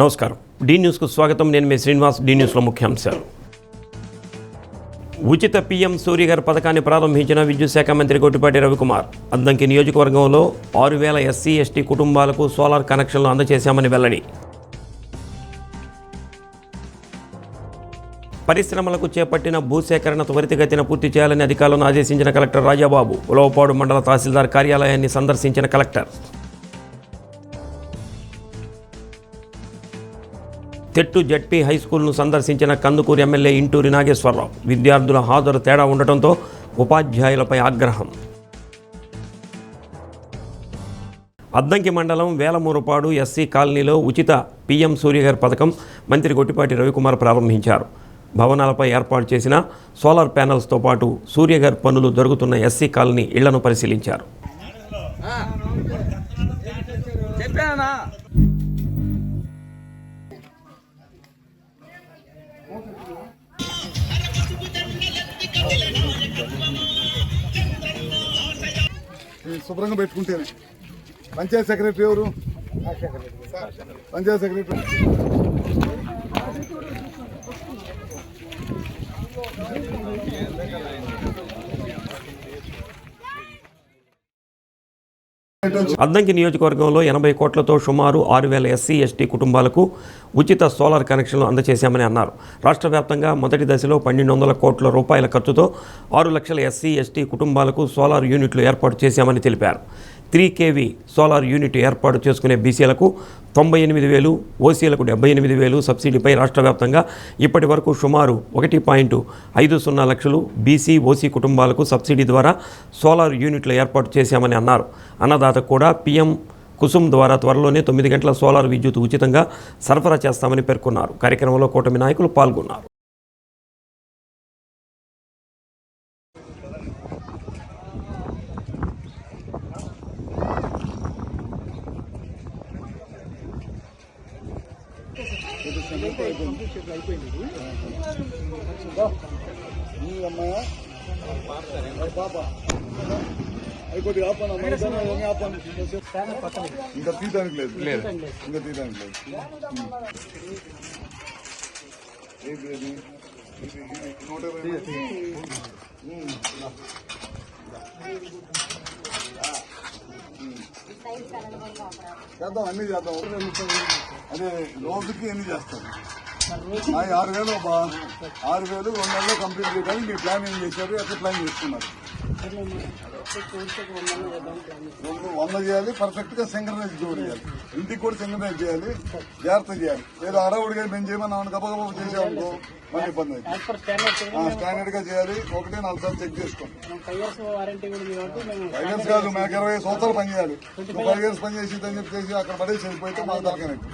నమస్కారం. డి న్యూస్కు స్వాగతం. నేను మీ శ్రీనివాస్. డి న్యూస్లో ముఖ్యాంశాలు. ఉచిత పీఎం సూర్యఘర్ పథకాన్ని ప్రారంభించిన విద్యుత్ శాఖ మంత్రి గొట్టిపాటి రవికుమార్. అద్దంకి నియోజకవర్గంలో 6,000 ఎస్సీ ఎస్టీ కుటుంబాలకు సోలార్ కనెక్షన్లు అందజేశామని వెల్లడి. పరిశ్రమలకు చేపట్టిన భూసేకరణ త్వరితగతిన పూర్తి చేయాలని అధికారులను ఆదేశించిన కలెక్టర్ రాజాబాబు. ఉలవపాడు మండల తహసీల్దార్ కార్యాలయాన్ని సందర్శించిన కలెక్టర్. తెట్టు జడ్పీ హైస్కూల్ను సందర్శించిన కందుకూరు ఎమ్మెల్యే ఇంటూరి నాగేశ్వరరావు. విద్యార్థుల హాజరు తేడా ఉండటంతో ఉపాధ్యాయులపై ఆగ్రహం. అద్దంకి మండలం వేలమూరుపాడు ఎస్సీ కాలనీలో ఉచిత పీఎం సూర్యఘర్ పథకం మంత్రి గొట్టిపాటి రవికుమార్ ప్రారంభించారు. భవనాలపై ఏర్పాటు చేసిన సోలార్ ప్యానెల్స్తో పాటు సూర్యఘర్ పనులు జరుగుతున్న ఎస్సీ కాలనీ ఇళ్లను పరిశీలించారు. శుభ్రంగా పెట్టుకుంటేనే. పంచాయత్ సెక్రటరీ ఎవరు? పంచాయత్ సెక్రటరీ. అద్దంకి నియోజకవర్గంలో 80 కోట్లతో సుమారు 6,000 ఎస్సీ ఎస్టీ కుటుంబాలకు ఉచిత సోలార్ కనెక్షన్లు అందజేశామని అన్నారు. రాష్ట్ర వ్యాప్తంగా మొదటి దశలో 1,200 కోట్ల రూపాయల ఖర్చుతో 6 లక్షల ఎస్సీ ఎస్టీ కుటుంబాలకు సోలార్ యూనిట్లు ఏర్పాటు చేశామని తెలిపారు. 3 kV సోలార్ యూనిట్ ఏర్పాటు చేసుకునే బీసీలకు 98,000, ఓసీలకు 78,000 సబ్సిడీపై రాష్ట్ర వ్యాప్తంగా ఇప్పటి వరకు సుమారు 1.50 లక్షలు బీసీ ఓసీ కుటుంబాలకు సబ్సిడీ ద్వారా సోలార్ యూనిట్లు ఏర్పాటు చేశామని అన్నారు. అన్నదాతకు కూడా పీఎం కుసుమ్ ద్వారా త్వరలోనే 9 గంటల సోలార్ విద్యుత్ ఉచితంగా సరఫరా చేస్తామని పేర్కొన్నారు. కార్యక్రమంలో కూటమి నాయకులు పాల్గొన్నారు. ఇంకా తీయడానికి లేదు. ఇంకా తీయడానికి లేదు. చేద్దాం, అన్ని చేద్దాం. అదే రోజుకి ఎన్ని చేస్తాం? 6,000 6,000 2 నెలల్లో కంప్లీట్ చేయడానికి మీ ప్లాన్ ఏం చేశారు? ఎట్లా ప్లాన్ చేసుకున్నారు? 100 చేయాలి. పర్ఫెక్ట్ గా సింక్రనైజ్ చేయాలి. ఇంటికి కూడా సింక్రనైజ్ చేయాలి. జాగ్రత్త చేయాలి. ఏదో అడవుడిగా మేము చేయమన్నా గబగబ చేసామనుకో మళ్ళీ ఇబ్బంది అవుతుంది. స్టాండర్డ్ గా చేయాలి. 1-4 సార్లు చెక్ చేసుకోండి. 5 years కాదు, మాకు 20 సంవత్సరాలు పని చేయాలి. 5 years పని చేసి అని చెప్పేసి అక్కడ పడేసి వెళ్ళిపోతే మాకు తలకనట్టు.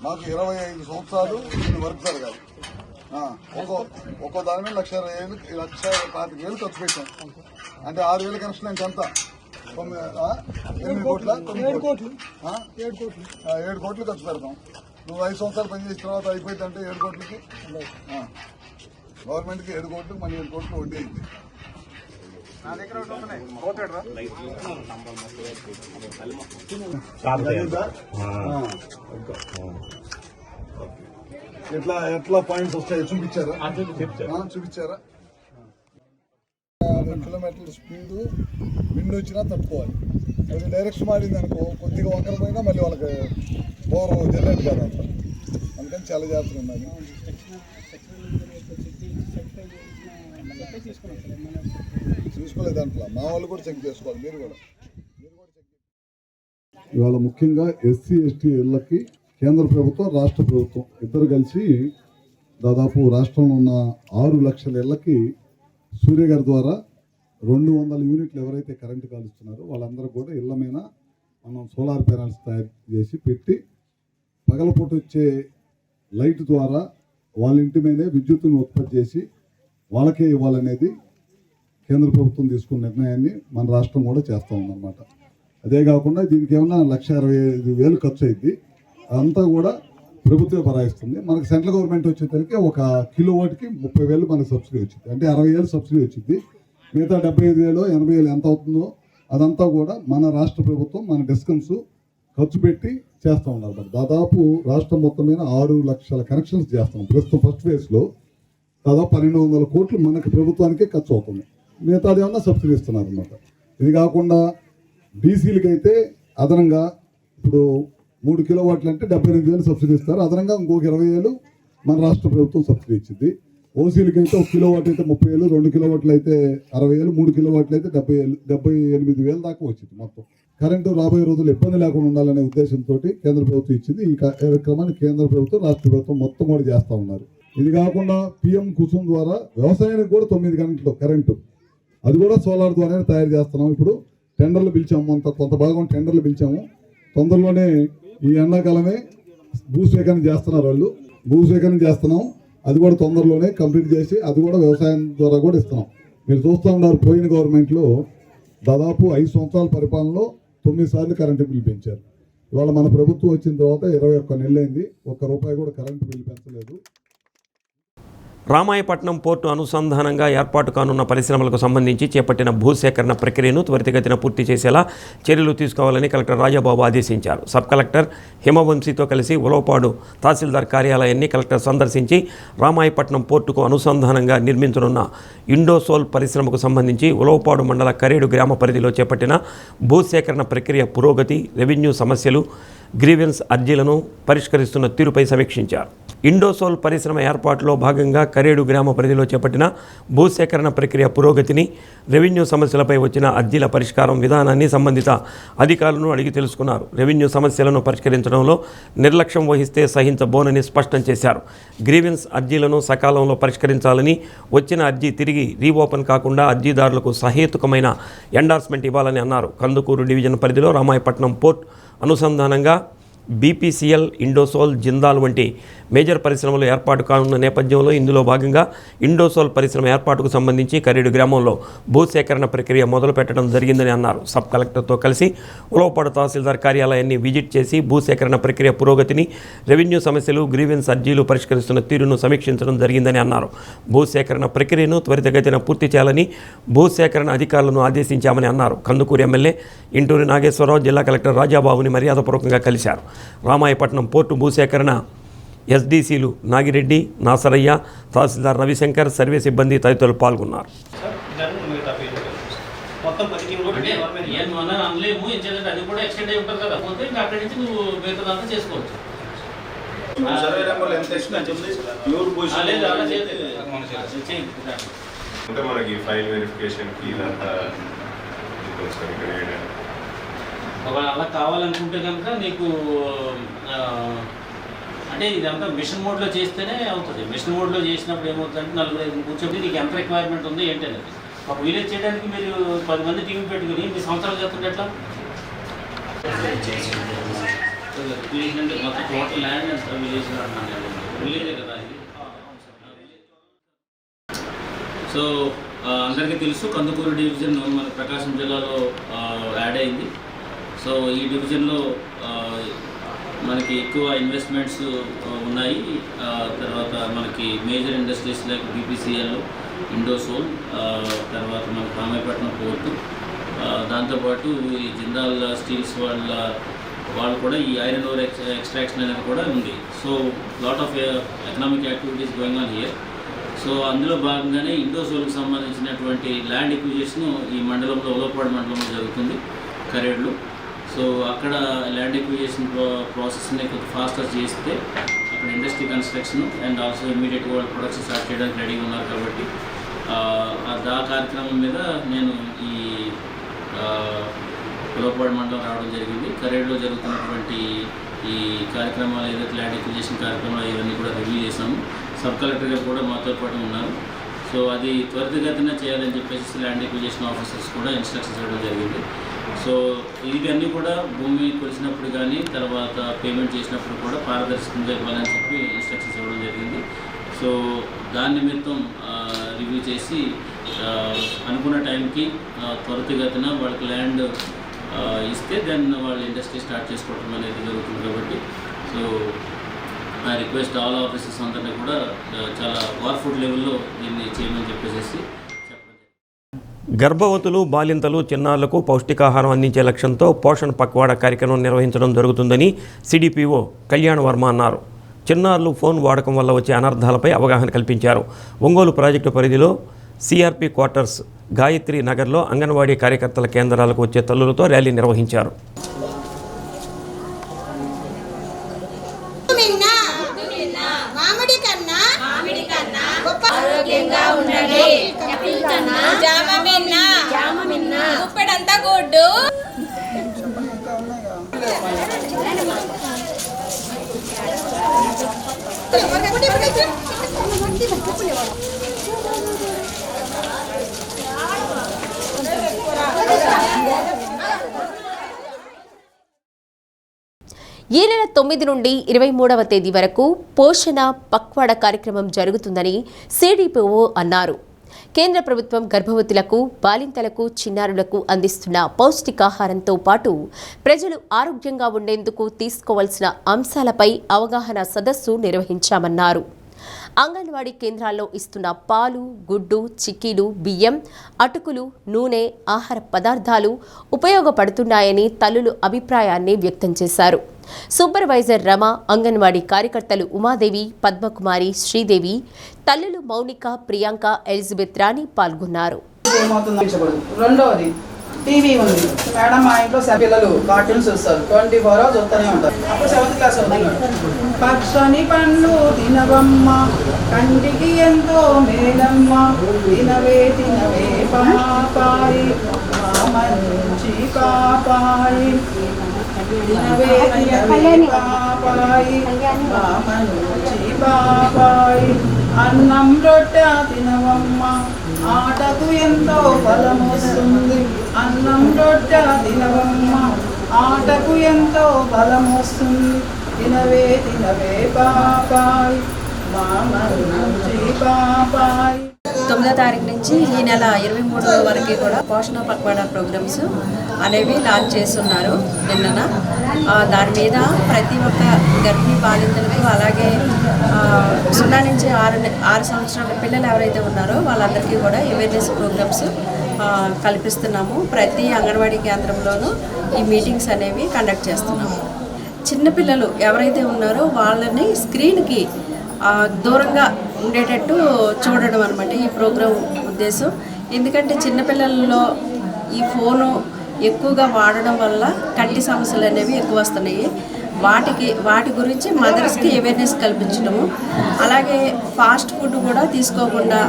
మాకు 25 సంవత్సరాలు వర్క్ జరగాలి. ఒక్కో దాని మీద 1,20,000 ఖర్చు పెట్టాం. అంటే 6,000 కనెక్షన్ అంటే ఎంత? 8 కోట్ల 7 కోట్లు ఖర్చు పెడతాం. నువ్వు 5 సంవత్సరాలు పనిచేసిన తర్వాత అయిపోయింది అంటే 7 కోట్లకి గవర్నమెంట్కి 7 కోట్లు, మళ్ళీ 7 కోట్లు వడ్డీ అయింది. ఎట్లా పాయింట్స్ వస్తాయో చూపించారా? చూపించారా? కిలోమీటర్ల స్పీడు విండ్ వచ్చినా తట్టుకోవాలి. అది డైరెక్షన్ మారింది అనుకో, కొద్దిగా వంకర పోయినా మళ్ళీ వాళ్ళకి పవర్ జనరేట్ కాదంట. అందుకని చాలా జాగ్రత్తగా ఉండాలి. చూసుకోలేదు దాంట్లో. మా వాళ్ళు కూడా చెక్ చేసుకోవాలి. మీరు కూడా ఇవాళ ముఖ్యంగా ఎస్సీ ఎస్టీ ఇళ్ళకి కేంద్ర ప్రభుత్వం, రాష్ట్ర ప్రభుత్వం ఇద్దరు కలిసి దాదాపు రాష్ట్రంలో ఉన్న 6 లక్షల ఇళ్ళకి సూర్యఘర్ ద్వారా 200 యూనిట్లు ఎవరైతే కరెంటు కాలుస్తున్నారో వాళ్ళందరూ కూడా ఇళ్ల మీద మనం సోలార్ ప్యానల్స్ తయారు చేసి పెట్టి పగలపూట వచ్చే లైట్ ద్వారా వాళ్ళ ఇంటి మీదే విద్యుత్తును ఉత్పత్తి చేసి వాళ్ళకే ఇవ్వాలనేది కేంద్ర ప్రభుత్వం తీసుకున్న నిర్ణయాన్ని మన రాష్ట్రం కూడా చేస్తూ ఉందన్నమాట. అదే కాకుండా దీనికి ఏమన్నా 1,65,000 ఖర్చు అయింది. అదంతా కూడా ప్రభుత్వమే భరాయిస్తుంది. మనకు సెంట్రల్ గవర్నమెంట్ వచ్చేసరికి 1 కిలోవాట్కి 30,000 మనకు సబ్సిడీ వచ్చింది. అంటే 60,000 సబ్సిడీ వచ్చింది. మిగతా 75,000 80,000 ఎంత అవుతుందో అదంతా కూడా మన రాష్ట్ర ప్రభుత్వం, మన డిస్కమ్స్ ఖర్చు పెట్టి చేస్తూ ఉన్నారు. మరి దాదాపు రాష్ట్రం మొత్తం మీద 6 లక్షల కనెక్షన్స్ చేస్తాం. ప్రస్తుతం ఫస్ట్ ఫేజ్లో దాదాపు 1200 కోట్లు మనకు ప్రభుత్వానికే ఖర్చు అవుతుంది. మిగతాది ఏమన్నా సబ్సిడీ ఇస్తున్నారు అనమాట. ఇది కాకుండా బీసీలకి అయితే అదనంగా ఇప్పుడు 3 కిలోవాట్లు అంటే 78,000 సబ్సిడీ ఇస్తారు. అదనంగా ఇంకొక 20,000 మన రాష్ట్ర ప్రభుత్వం సబ్సిడీ ఇచ్చింది. ఓసీలకి అయితే 1 కిలోవాట్ అయితే 30,000, 2 కిలోవాట్లు అయితే 60,000, 3 కిలోవాట్లు అయితే 78,000 దాకా వచ్చింది. మొత్తం కరెంటు రాబోయే రోజులు ఇబ్బంది లేకుండా ఉండాలనే ఉద్దేశంతో కేంద్ర ప్రభుత్వం ఇచ్చింది. ఈ కార్యక్రమాన్ని కేంద్ర ప్రభుత్వం రాష్ట్ర ప్రభుత్వం మొత్తం కూడా చేస్తూ ఉన్నారు. ఇది కాకుండా పిఎం కుసుమ్ ద్వారా వ్యవసాయానికి కూడా 9 గంటలు కరెంటు, అది కూడా సోలార్ ద్వారానే తయారు చేస్తున్నాం. ఇప్పుడు టెండర్లు పిలిచాము, కొంత భాగం టెండర్లు పిలిచాము. తొందరలోనే ఈ ఎండాకాలమే భూసేకరణ చేస్తున్నారు వాళ్ళు. భూసేకరణ చేస్తున్నాం, అది కూడా తొందరలోనే కంప్లీట్ చేసి అది కూడా వ్యవసాయం ద్వారా కూడా ఇస్తున్నాం. మీరు చూస్తూ ఉన్నారు, పోయిన గవర్నమెంట్లో దాదాపు 5 సంవత్సరాల పరిపాలనలో 9 సార్లు కరెంటు బిల్లు పెంచారు. ఇవాళ మన ప్రభుత్వం వచ్చిన తర్వాత 21 నెలలైంది, ₹1 కూడా కరెంటు బిల్లు పెంచలేదు. రామాయపట్నం పోర్టు అనుసంధానంగా ఏర్పాటు కానున్న పరిశ్రమలకు సంబంధించి చేపట్టిన భూసేకరణ ప్రక్రియను త్వరితగతిన పూర్తి చేసేలా చర్యలు తీసుకోవాలని కలెక్టర్ రాజాబాబు ఆదేశించారు. సబ్ కలెక్టర్ హిమవంశీతో కలిసి ఉలవపాడు తహసీల్దార్ కార్యాలయాన్ని కలెక్టర్ సందర్శించి రామాయపట్నం పోర్టుకు అనుసంధానంగా నిర్మించనున్న ఇండోసోల్ పరిశ్రమకు సంబంధించి ఉలవపాడు మండల కరేడు గ్రామ పరిధిలో చేపట్టిన భూసేకరణ ప్రక్రియ పురోగతి, రెవెన్యూ సమస్యలు, గ్రీవెన్స్ అర్జీలను పరిష్కరిస్తున్న తీరుపై సమీక్షించారు. ఇండోసోల్ పరిశ్రమ ఏర్పాటులో భాగంగా కరేడు గ్రామ పరిధిలో చేపట్టిన భూసేకరణ ప్రక్రియ పురోగతిని, రెవెన్యూ సమస్యలపై వచ్చిన అర్జీల పరిష్కారం విధానాన్ని సంబంధిత అధికారులను అడిగి తెలుసుకున్నారు. రెవెన్యూ సమస్యలను పరిష్కరించడంలో నిర్లక్ష్యం వహిస్తే సహించబోనని స్పష్టం చేశారు. గ్రీవెన్స్ అర్జీలను సకాలంలో పరిష్కరించాలని, వచ్చిన అర్జీ తిరిగి రీఓపెన్ కాకుండా అర్జీదారులకు సహేతుకమైన ఎండార్స్మెంట్ ఇవ్వాలని అన్నారు. కందుకూరు డివిజన్ పరిధిలో రామాయపట్నం పోర్ట్ అనుసంధానంగా బీపీసీఎల్, ఇండోసోల్, జిందాల్ వంటి మేజర్ పరిశ్రమలు ఏర్పాటు కానున్న నేపథ్యంలో ఇందులో భాగంగా ఇండోసోల్ పరిశ్రమ ఏర్పాటుకు సంబంధించి కరేడు గ్రామంలో భూసేకరణ ప్రక్రియ మొదలుపెట్టడం జరిగిందని అన్నారు. సబ్ కలెక్టర్తో కలిసి ఉలవపాడు తహసీల్దార్ కార్యాలయాన్ని విజిట్ చేసి భూసేకరణ ప్రక్రియ పురోగతిని, రెవెన్యూ సమస్యలు, గ్రీవెన్స్ అర్జీలు పరిష్కరిస్తున్న తీరును సమీక్షించడం జరిగిందని అన్నారు. భూసేకరణ ప్రక్రియను త్వరితగతిన పూర్తి చేయాలని భూసేకరణ అధికారులను ఆదేశించామని అన్నారు. కందుకూరు ఎమ్మెల్యే ఇంటూరి నాగేశ్వరరావు జిల్లా కలెక్టర్ రాజాబాబుని మర్యాదపూర్వకంగా కలిశారు. రామాయపట్నం పోర్టు భూసేకరణ ఎస్డీసీలు నాగిరెడ్డి, నాసరయ్య, తహసీల్దార్ రవిశంకర్, సర్వే సిబ్బంది తదితరులు పాల్గొన్నారు. మనకి ఫైల్ వెరిఫికేషన్ కి అలా కావాలనుకుంటే కనుక నీకు అంటే ఇదంతా మిషన్ మోడ్లో చేస్తేనే అవుతుంది. మిషన్ మోడ్లో చేసినప్పుడు ఏమవుతుందంటే 4-5 కూర్చోబెట్టి నీకు ఎంత రిక్వైర్మెంట్ ఉందో ఏంటనేది ఒక విలేజ్ చేయడానికి మీరు 10 మంది టీం పెట్టుకుని మీ సంవత్సరాలు చేస్తుంటే ఎట్లా? విలేజ్ అంటే మొత్తం టోటల్ ల్యాండ్ ఎంత విలేజ్లో అంటున్నాను, విలేజే కదా ఇది. సో అందరికీ తెలుసు కందుకూరు డివిజన్ మన ప్రకాశం జిల్లాలో యాడ్ అయింది. సో ఈ డివిజన్లో మనకి ఎక్కువ ఇన్వెస్ట్మెంట్స్ ఉన్నాయి. తర్వాత మనకి major industries like BPCL, Indosol, తర్వాత మనకి రామాయపట్నం పోర్టు, దాంతోపాటు ఈ జిందాల్ స్టీల్స్ వాళ్ళు కూడా ఈ ఐరన్ ఓర్ ఎక్స్ట్రాక్షన్ అనేది కూడా ఉంది. So lot of economic activities going on here. So అందులో భాగంగానే ఇండోసోల్కి సంబంధించినటువంటి ల్యాండ్ ఎక్విజిషన్ ఈ మండలంలో ఉలవపాడు మండలంలో జరుగుతుంది, కరేడులో. సో అక్కడ ల్యాండ్ ఎక్విజిషన్ ప్రాసెస్ని కొంచెం ఫాస్టర్ చేస్తే అక్కడ ఇండస్ట్రీ కన్స్ట్రక్షన్ అండ్ ఆల్సో ఇమీడియట్గా వాళ్ళు ప్రొడక్షన్ స్టార్ట్ చేయడానికి రెడీగా ఉన్నారు. కాబట్టి ఆ కార్యక్రమం మీద నేను ఈ ఉలవపాడు మండలం రావడం జరిగింది. కరేడులో జరుగుతున్నటువంటి ఈ కార్యక్రమాలు ఏదైతే ల్యాండ్ ఎక్విజిషన్ కార్యక్రమాలు ఇవన్నీ కూడా రివ్యూ చేసాము. సబ్ కలెక్టర్ గారు కూడా మాతో పాటు ఉన్నారు. సో అది త్వరితగతిన చేయాలని చెప్పేసి ల్యాండ్ ఎక్విజిషన్ ఆఫీసర్స్ కూడా ఇన్స్ట్రక్షన్స్ ఇవ్వడం జరిగింది. సో ఇవన్నీ కూడా భూమి కొలిసినప్పుడు కానీ తర్వాత పేమెంట్ చేసినప్పుడు కూడా పారదర్శకంగా ఇవ్వాలని చెప్పి ఇన్స్ట్రక్షన్స్ ఇవ్వడం జరిగింది. సో దాని నిమిత్తం రివ్యూ చేసి అనుకున్న టైంకి త్వరితగతిన వాళ్ళకి ల్యాండ్ ఇస్తే దెన్ వాళ్ళు ఇండస్ట్రీ స్టార్ట్ చేసుకోవడం అనేది జరుగుతుంది. కాబట్టి so I request all officers అందరినీ కూడా చాలా పవర్ఫుల్ లెవెల్లో దీన్ని చేయమని చెప్పేసి చెప్పండి. గర్భవతులు, బాలింతలు, చిన్నారులకు పౌష్టికాహారం అందించే లక్ష్యంతో పోషణ్ పక్వాడా కార్యక్రమం నిర్వహించడం జరుగుతుందని సిడిపిఓ కళ్యాణ్ వర్మ అన్నారు. చిన్నారులు ఫోన్ వాడకం వల్ల వచ్చే అనర్థాలపై అవగాహన కల్పించారు. ఒంగోలు ప్రాజెక్టు పరిధిలో సిఆర్పి క్వార్టర్స్, గాయత్రి నగర్లో అంగన్వాడీ కార్యకర్తల కేంద్రాలకు వచ్చే తల్లులతో ర్యాలీ నిర్వహించారు. ఈ నెల 9 నుండి 23వ తేదీ వరకు పోషణ పక్వాడా కార్యక్రమం జరుగుతుందని సిడిపిఓ అన్నారు. కేంద్ర ప్రభుత్వం గర్భవతులకు, బాలింతలకు, చిన్నారులకు అందిస్తున్న పౌష్టికాహారంతో పాటు ప్రజలు ఆరోగ్యంగా ఉండేందుకు తీసుకోవాల్సిన అంశాలపై అవగాహన సదస్సు నిర్వహించామన్నారు. అంగన్వాడీ కేంద్రాల్లో ఇస్తున్న పాలు, గుడ్డు, చిక్కీలు, బియ్యం, అటుకులు, నూనె, ఆహార పదార్థాలు ఉపయోగపడుతున్నాయని తల్లులు అభిప్రాయాన్ని వ్యక్తం చేశారు. సూపర్వైజర్ రమ, అంగన్వాడీ కార్యకర్తలు ఉమాదేవి, పద్మకుమారి, శ్రీదేవి, తల్లులు మౌనిక, ప్రియాంక, ఎలిజబెత్ రాణి పాల్గొన్నారు. రెండవది టీవీ ఉంది మేడం, మా ఇంట్లో పిల్లలు కార్టూన్స్ చూస్తారు, 24 hours చూస్తూనే ఉంటారు. అప్పుడు 7th క్లాస్ అవుతున్నాడు. పక్షని పండ్లు తినవమ్మ, కంటికి ఎంతో మేలమ్మ, తినవే తినవే పాపాయి, మంచి పాపాయి, తినవే తినవే పాపాయి, మంచి పాపాయి, అన్నం రొట్టె తినవమ్మ, ఆటకు ఎంతో బలమొస్తుంది, అన్నం రొట్టె తినవమ్మ, ఆటకు ఎంతో బలమొస్తుంది, తినవే తినవే పాపాయి, మా మంచి పాపాయి. 9వ తారీఖు నుంచి ఈ నెల 23వ వరకు కూడా పోషణ పక్వాడా ప్రోగ్రామ్స్ అనేవి లాంచ్ చేస్తున్నారు నిన్న. దాని మీద ప్రతి ఒక్క గర్భిణీ బాలింతలకు, అలాగే 0 నుంచి 6 సంవత్సరాల పిల్లలు ఎవరైతే ఉన్నారో వాళ్ళందరికీ కూడా అవేర్నెస్ ప్రోగ్రామ్స్ కల్పిస్తున్నాము. ప్రతి అంగన్వాడీ కేంద్రంలోనూ ఈ మీటింగ్స్ అనేవి కండక్ట్ చేస్తున్నాము. చిన్నపిల్లలు ఎవరైతే ఉన్నారో వాళ్ళని స్క్రీన్కి దూరంగా ఉండేటట్టు చూడడం అన్నమాట ఈ ప్రోగ్రాం ఉద్దేశం. ఎందుకంటే చిన్నపిల్లల్లో ఈ ఫోను ఎక్కువగా వాడడం వల్ల కంటి సమస్యలు అనేవి ఎక్కువ వస్తున్నాయి. వాటి గురించి మదర్స్కి అవేర్నెస్ కల్పించడము, అలాగే ఫాస్ట్ ఫుడ్ కూడా తీసుకోకుండా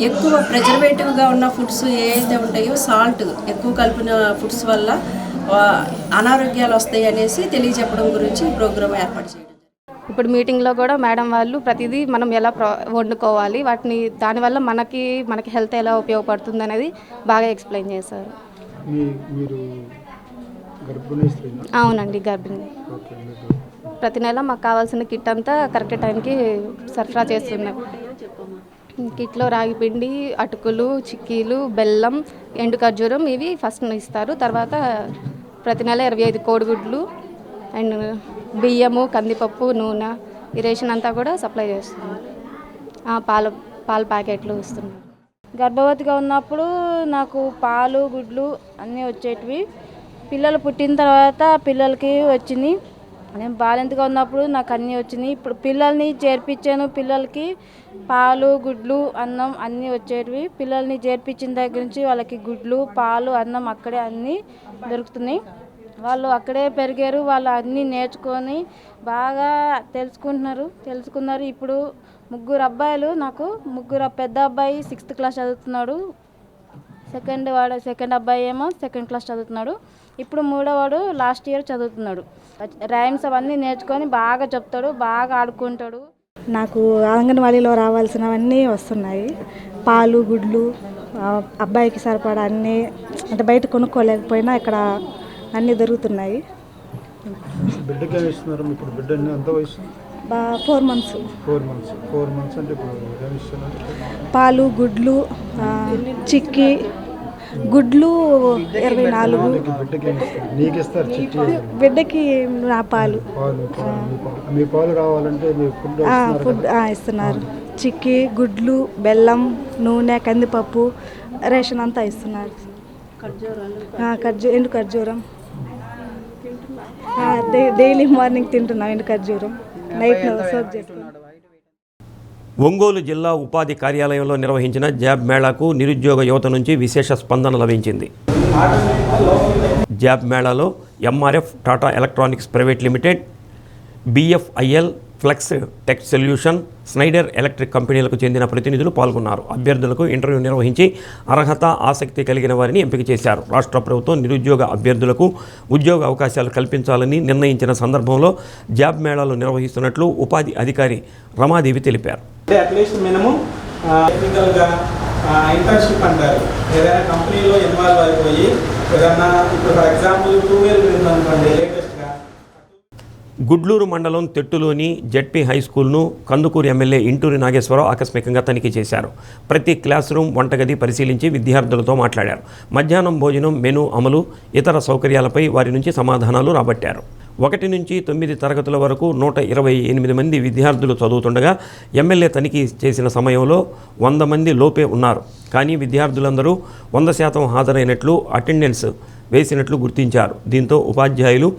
ఎక్కువ ప్రిజర్వేటివ్గా ఉన్న ఫుడ్స్ ఏవైతే ఉంటాయో, సాల్ట్ ఎక్కువ కలిపిన ఫుడ్స్ వల్ల అనారోగ్యాలు వస్తాయి అనేసి తెలియజెప్పడం గురించి ఈ ప్రోగ్రాం ఏర్పాటు చేయడం. ఇప్పుడు మీటింగ్లో కూడా మేడం వాళ్ళు ప్రతిదీ మనం ఎలా వండుకోవాలి, వాటిని దానివల్ల మనకి హెల్త్ ఎలా ఉపయోగపడుతుంది అనేది బాగా ఎక్స్ప్లెయిన్ చేశారు. అవునండి, గర్భిణి. ప్రతి నెల మాకు కావాల్సిన కిట్ అంతా కరెక్ట్ టైంకి సరఫరా చేస్తున్నాం. కిట్లో రాగి పిండి, అటుకులు, చిక్కీలు, బెల్లం, ఎండు ఖర్జూరం ఇవి ఫస్ట్ ఇస్తారు. తర్వాత ప్రతి నెల 25 కోడిగుడ్లు అండ్ బియ్యము, కందిపప్పు, నూనె, ఈ రేషన్ అంతా కూడా సప్లై చేస్తున్నారు. పాల ప్యాకెట్లు ఇస్తున్నారు. గర్భవతిగా ఉన్నప్పుడు నాకు పాలు, గుడ్లు అన్నీ వచ్చేటివి. పిల్లలు పుట్టిన తర్వాత పిల్లలకి వచ్చినాయి. నేను బాలింతగా ఉన్నప్పుడు నాకు అన్నీ వచ్చినాయి. ఇప్పుడు పిల్లల్ని చేర్పించాను. పిల్లలకి పాలు, గుడ్లు, అన్నం అన్నీ వచ్చేటివి. పిల్లల్ని చేర్పించిన దగ్గర నుంచి వాళ్ళకి గుడ్లు, పాలు, అన్నం అక్కడే అన్నీ దొరుకుతున్నాయి. వాళ్ళు అక్కడే పెరిగారు. వాళ్ళు అన్నీ నేర్చుకొని బాగా తెలుసుకున్నారు. ఇప్పుడు 3 అబ్బాయిలు నాకు. పెద్ద అబ్బాయి 6th క్లాస్ చదువుతున్నాడు. సెకండ్ అబ్బాయి ఏమో 2nd క్లాస్ చదువుతున్నాడు. ఇప్పుడు 3వవాడు లాస్ట్ ఇయర్ చదువుతున్నాడు. రైమ్స్ అవన్నీ నేర్చుకొని బాగా చెప్తాడు, బాగా ఆడుకుంటాడు. నాకు అంగన్వాడీలో రావాల్సినవన్నీ వస్తున్నాయి. పాలు, గుడ్లు, అబ్బాయికి సరిపడా అన్నీ, అంటే బయట కొనుక్కోలేకపోయినా ఇక్కడ అన్నీ దొరుకుతున్నాయి. బిడ్డకి ఏమి ఇస్తున్నారు? ఇప్పుడు బిడ్డ ఎంత వయసు? 4 months. 4 months అంటే ఇప్పుడు ఏమి ఇస్తున్నారు? పాలు, గుడ్లు, చిక్కీ, గుడ్లు 24. బిడ్డకి ఏమి ఇస్తారు? నీకు ఇస్తారు చిక్కీ? బిడ్డకి నా పాలు. మీ పాలు రావాలంటే మీ ఫుడ్ ఇస్తున్నారు. చిక్కీ, గుడ్లు, బెల్లం, నూనె, కందిపప్పు, రేషన్ అంతా ఇస్తున్నారు. ఎండు ఖర్జూరం డైలీ మార్నింగ్ తింటున్నాం. ఎండు ఖర్జూరం నైట్ సోక్ చేసుకున్నాం. ఒంగోలు జిల్లా ఉపాధి కార్యాలయంలో నిర్వహించిన జాబ్ మేళాకు నిరుద్యోగ యువత నుంచి విశేష స్పందన లభించింది. జాబ్ మేళాలో MRF, Tata electronics private limited, BFIL, flex tech solution, Schneider Electric కంపెనీలకు చెందిన ప్రతినిధులు పాల్గొన్నారు. అభ్యర్థులకు ఇంటర్వ్యూ నిర్వహించి అర్హత, ఆసక్తి కలిగిన వారిని ఎంపిక చేశారు. రాష్ట్ర ప్రభుత్వం నిరుద్యోగ అభ్యర్థులకు ఉద్యోగ అవకాశాలు కల్పించాలని నిర్ణయించిన సందర్భంలో జాబ్ మేళాలు నిర్వహిస్తున్నట్లు ఉపాధి అధికారి రమాదేవి తెలిపారు. అట్లీస్ట్ మినిమం టెక్నికల్గా ఇంటర్న్షిప్ అంటారు. ఏదైనా కంపెనీలో ఇన్వాల్వ్ అయిపోయి ఏదైనా ఇప్పుడు ఫర్ ఎగ్జాంపుల్ 2 వీలర్ ఉందనుకోండి, లేటెస్ట్గా గుడ్లూరు మండలం తెట్టులోని జెడ్పీ హై స్కూల్ను కందుకూరు ఎమ్మెల్యే ఇంటూరి నాగేశ్వరరావు ఆకస్మికంగా తనిఖీ చేశారు. ప్రతి క్లాస్ రూమ్, వంటగది పరిశీలించి విద్యార్థులతో మాట్లాడారు. మధ్యాహ్నం భోజనం మెనూ అమలు, ఇతర సౌకర్యాలపై వారి నుంచి సమాధానాలు రాబట్టారు. 1 నుంచి 9 తరగతుల వరకు 128 మంది విద్యార్థులు చదువుతుండగా ఎమ్మెల్యే తనిఖీ చేసిన సమయంలో 100 మంది లోపే ఉన్నారు. కానీ విద్యార్థులందరూ 100% హాజరైనట్లు, అటెండెన్స్ వేసినట్లు గుర్తించారు. దీంతో ఉపాధ్యాయులు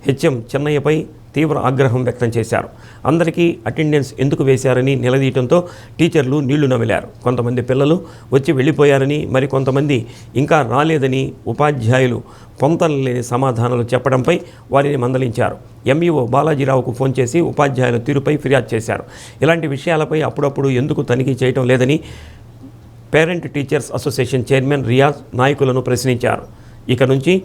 హెచ్ఎం చెన్నయ్యపై తీవ్ర ఆగ్రహం వ్యక్తం చేశారు. అందరికీ అటెండెన్స్ ఎందుకు వేశారని నిలదీయడంతో టీచర్లు నీళ్లు నమిలారు. కొంతమంది పిల్లలు వచ్చి వెళ్ళిపోయారని, మరికొంతమంది ఇంకా రాలేదని ఉపాధ్యాయులు పొంతనలేని సమాధానాలు చెప్పడంపై వారిని మందలించారు. ఎంఈఓ బాలాజీరావుకు ఫోన్ చేసి ఉపాధ్యాయుల తీరుపై ఫిర్యాదు చేశారు. ఇలాంటి విషయాలపై అప్పుడప్పుడు ఎందుకు తనిఖీ చేయటం లేదని parent teachers association chairman Riyaz నాయకులను ప్రశ్నించారు. ఇక నుంచి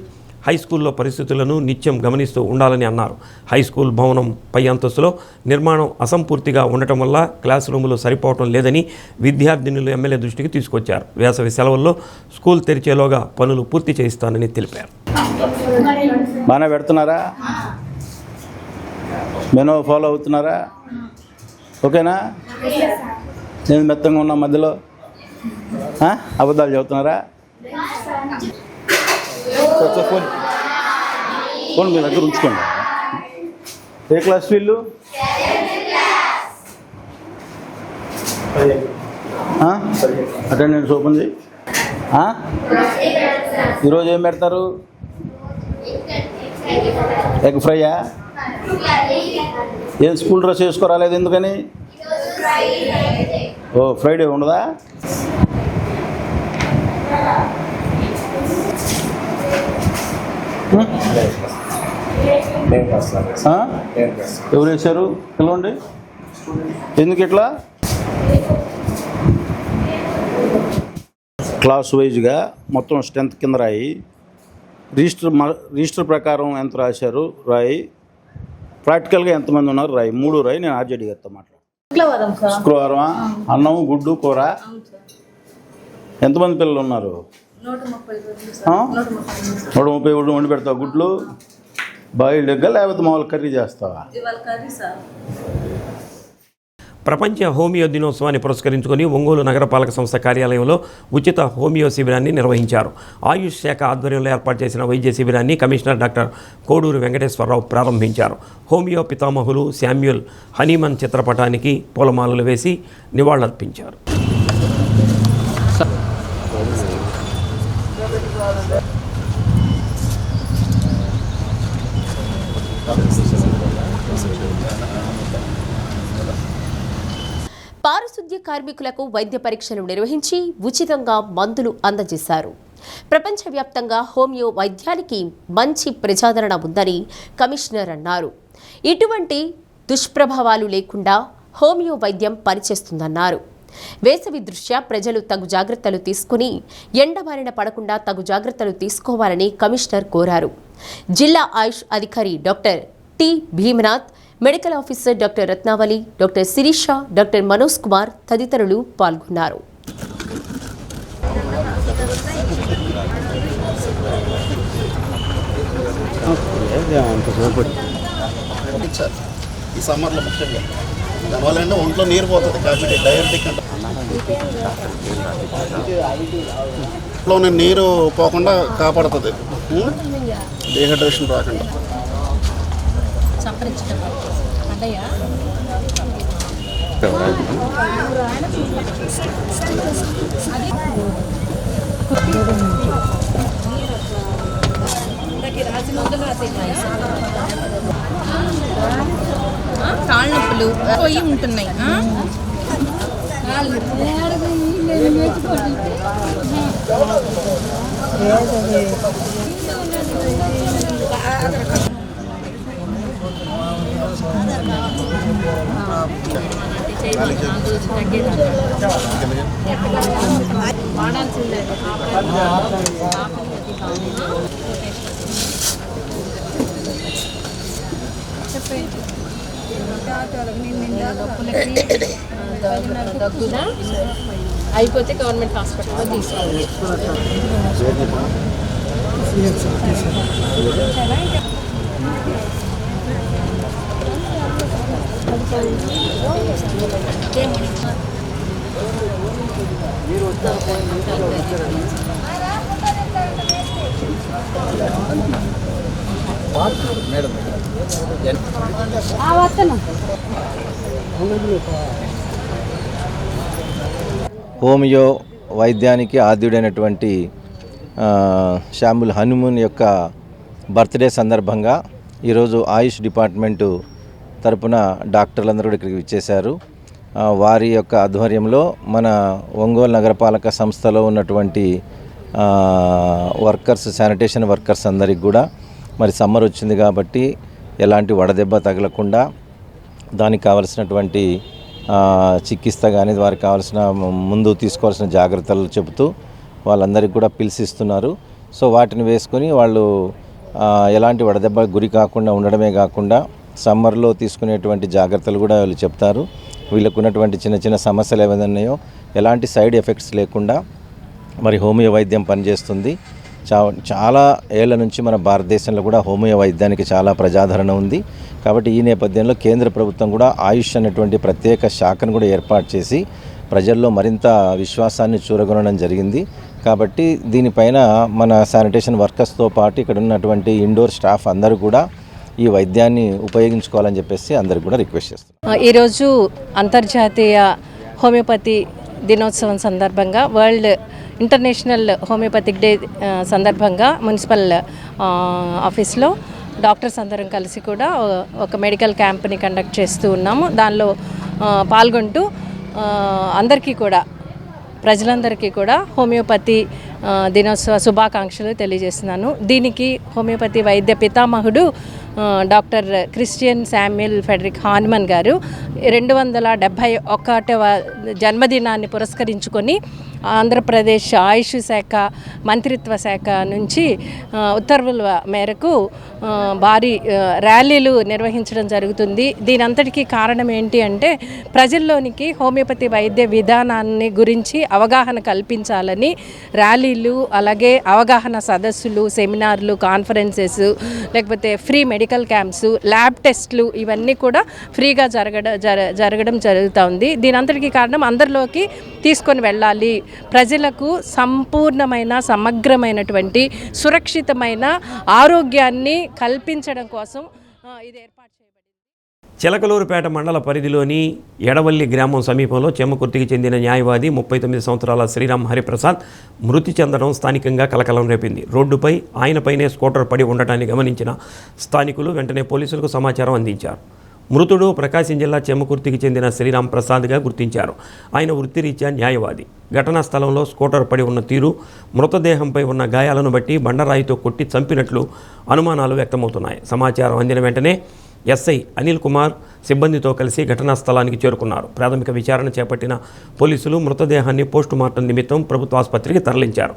హై స్కూల్లో పరిస్థితులను నిత్యం గమనిస్తూ ఉండాలని అన్నారు. హై స్కూల్ భవనం పై అంతస్తులో నిర్మాణం అసంపూర్తిగా ఉండటం వల్ల క్లాస్ రూములు సరిపోవటం లేదని విద్యార్థినులు ఎమ్మెల్యే దృష్టికి తీసుకొచ్చారు. వేసవి సెలవుల్లో స్కూల్ తెరిచేలోగా పనులు పూర్తి చేయిస్తానని తెలిపారు. బాగానే పెడుతున్నారా? మెనూ ఫాలో అవుతున్నారా? ఓకేనా? నేను మెత్తంగా ఉన్న మధ్యలో అబద్ధాలు చెబుతున్నారా? ఫోన్ మీ దగ్గర ఉంచుకోండి. ఏ క్లాస్ వీళ్ళు? అటెండెన్స్ ఓపెన్ చేయి. ఈరోజు ఏం పెడతారు? ఎగ్ ఫ్రైయా? ఏం స్కూల్ డ్రెస్ వేసుకోరాలేదు ఎందుకని? ఓ ఫ్రైడే ఉండదా? ఎవరు వేశారు? పిలవండి. ఎందుకు ఇట్లా? క్లాస్ వైజ్గా మొత్తం స్ట్రెంత్ కింద రాయి. రిజిస్టర్ ప్రకారం ఎంత రాశారు రాయి. ప్రాక్టికల్గా ఎంతమంది ఉన్నారు రాయి. 3 రాయి. నేను ఆర్జేడీ గారితో మాట్లాడు. శుక్రవారం అన్నం, గుడ్డు, కూర. ఎంతమంది పిల్లలు ఉన్నారు? 130 వండి పెడతావు. గుడ్లు బాయిల్డ్ ఎగ్గా లేకపోతే మామూలు కర్రీ చేస్తావా? ప్రపంచ హోమియో దినోత్సవాన్ని పురస్కరించుకొని ఒంగోలు నగరపాలక సంస్థ కార్యాలయంలో ఉచిత హోమియో శిబిరాన్ని నిర్వహించారు. ఆయుష్ శాఖ ఆధ్వర్యంలో ఏర్పాటు చేసిన వైద్య శిబిరాన్ని కమిషనర్ డాక్టర్ కోడూరు వెంకటేశ్వరరావు ప్రారంభించారు. హోమియో పితామహులు శామ్యూల్ హనీమన్ చిత్రపటానికి పూలమాలలు వేసి నివాళులర్పించారు. పారిశుద్ధ్య కార్మికులకు వైద్య పరీక్షలు నిర్వహించి ఉచితంగా మందులు అందజేశారు. ప్రపంచవ్యాప్తంగా హోమియో వైద్యానికి మంచి ప్రజాదరణ ఉందని కమిషనర్ అన్నారు. ఇటువంటి దుష్ప్రభావాలు లేకుండా హోమియో వైద్యం పనిచేస్తుందన్నారు. వేసవి దృష్ట్యా ప్రజలు తగు జాగ్రత్తలు తీసుకుని ఎండబారిన పడకుండా తగు జాగ్రత్తలు తీసుకోవాలని కమిషనర్ కోరారు. జిల్లా ఆయుష్ అధికారి doctor T Bhimanath, medical officer doctor Ratnavali, doctor Sirisha, doctor Manoj Kumar తదితరులు పాల్గొన్నారు. ఈ సమ్మర్లో ముఖ్యంగా దానివల్ల అంటే ఒంట్లో నీరు పోతుంది కాబట్టి డయాబెటిక్ అంటే ఒంట్లోని నీరు పోకుండా కాపాడుతుంది, డిహైడ్రేషన్ రాకుండా. కాళ్ళ నొప్పులు పోయి ఉంటున్నాయి. అయిపోతే గవర్నమెంట్ హాస్పిటల్లో తీసుకోవాలి. హోమియో వైద్యానికి ఆద్యుడైనటువంటి శాంబుల్ హనుమూన్ యొక్క బర్త్డే సందర్భంగా ఈరోజు ఆయుష్ డిపార్ట్మెంటు తరపున డాక్టర్లందరూ కూడా ఇక్కడికి విచ్చేశారు. వారి యొక్క ఆధ్వర్యంలో మన ఒంగోలు నగరపాలక సంస్థలో ఉన్నటువంటి వర్కర్స్, శానిటేషన్ వర్కర్స్ అందరికి కూడా మరి సమ్మర్ వచ్చింది కాబట్టి ఎలాంటి వడదెబ్బ తగలకుండా దానికి కావలసినటువంటి చికిత్స కానీ వారికి కావాల్సిన ముందు తీసుకోవాల్సిన జాగ్రత్తలు చెబుతూ వాళ్ళందరికీ కూడా పిల్స్ ఇస్తున్నారు. సో వాటిని వేసుకొని వాళ్ళు ఎలాంటి వడదెబ్బ గురి కాకుండా ఉండడమే కాకుండా సమ్మర్లో తీసుకునేటువంటి జాగ్రత్తలు కూడా వాళ్ళు చెప్తారు. వీళ్ళకు ఉన్నటువంటి చిన్న చిన్న సమస్యలు ఏమైనా ఉన్నాయో ఎలాంటి సైడ్ ఎఫెక్ట్స్ లేకుండా మరి హోమియో వైద్యం పనిచేస్తుంది. చాలా ఏళ్ల నుంచి మన భారతదేశంలో కూడా హోమియో వైద్యానికి చాలా ప్రజాదరణ ఉంది. కాబట్టి ఈ నేపథ్యంలో కేంద్ర ప్రభుత్వం కూడా ఆయుష్ అనేటువంటి ప్రత్యేక శాఖను కూడా ఏర్పాటు చేసి ప్రజల్లో మరింత విశ్వాసాన్ని చూరగొనడం జరిగింది. కాబట్టి దీనిపైన మన శానిటేషన్ వర్కర్స్తో పాటు ఇక్కడ ఉన్నటువంటి ఇండోర్ స్టాఫ్ అందరూ కూడా ఈ వైద్యాన్ని ఉపయోగించుకోవాలని చెప్పేసి అందరికి కూడా రిక్వెస్ట్ చేస్తున్నాం. ఈరోజు అంతర్జాతీయ హోమియోపతి దినోత్సవం సందర్భంగా వరల్డ్ ఇంటర్నేషనల్ హోమియోపతిక్ డే సందర్భంగా మున్సిపల్ ఆఫీస్లో డాక్టర్స్ అందరం కలిసి కూడా ఒక మెడికల్ క్యాంప్ని కండక్ట్ చేస్తూ ఉన్నాము. దానిలో పాల్గొంటూ అందరికీ కూడా ప్రజలందరికీ కూడా హోమియోపతి దినోత్సవ శుభాకాంక్షలు తెలియజేస్తున్నాను. దీనికి హోమియోపతి వైద్య పితామహుడు డాక్టర్ క్రిస్టియన్ శామ్యుల్ ఫెడరిక్ హాన్మన్ గారు 271వ జన్మదినాన్ని పురస్కరించుకొని ఆంధ్రప్రదేశ్ ఆయుష్ శాఖ మంత్రిత్వ శాఖ నుంచి ఉత్తర్వుల మేరకు భారీ ర్యాలీలు నిర్వహించడం జరుగుతుంది. దీనంతటికీ కారణం ఏంటి అంటే ప్రజల్లోనికి హోమియోపతి వైద్య విధానాన్ని గురించి అవగాహన కల్పించాలని ర్యాలీలు, అలాగే అవగాహన సదస్సులు, సెమినార్లు, కాన్ఫరెన్సెస్, లేకపోతే ఫ్రీ మెడికల్ క్యాంప్స్, ల్యాబ్ టెస్ట్లు ఇవన్నీ కూడా ఫ్రీగా జరగడం జరుగుతుంది. దీనంతటికీ కారణం అందరిలోకి తీసుకొని వెళ్ళాలి, ప్రజలకు సంపూర్ణమైన సమగ్రమైనటువంటి సురక్షితమైన ఆరోగ్యాన్ని కల్పించడం కోసం ఇది ఏర్పాటు చేయబడింది. చిలకలూరుపేట మండల పరిధిలోని ఎడవల్లి గ్రామం సమీపంలో చెమ్మకుర్తికి చెందిన న్యాయవాది 39 సంవత్సరాల శ్రీరామ్ హరిప్రసాద్ మృతి చెందడం స్థానికంగా కలకలం రేపింది. రోడ్డుపై ఆయనపైనే స్కూటర్ పడి ఉండటాన్ని గమనించిన స్థానికులు వెంటనే పోలీసులకు సమాచారం అందించారు. మృతుడు ప్రకాశం జిల్లా చెమ్మకుర్తికి చెందిన శ్రీరామ్ ప్రసాద్గా గుర్తించారు. ఆయన వృత్తిరీత్యా న్యాయవాది. ఘటనా స్థలంలో స్కూటర్ పడి ఉన్న తీరు, మృతదేహంపై ఉన్న గాయాలను బట్టి బండరాయితో కొట్టి చంపినట్లు అనుమానాలు వ్యక్తమవుతున్నాయి. సమాచారం అందిన వెంటనే ఎస్ఐ అనిల్ కుమార్ సిబ్బందితో కలిసి ఘటనా స్థలానికి చేరుకున్నారు. ప్రాథమిక విచారణ చేపట్టిన పోలీసులు మృతదేహాన్ని పోస్టుమార్టం నిమిత్తం ప్రభుత్వ ఆసుపత్రికి తరలించారు.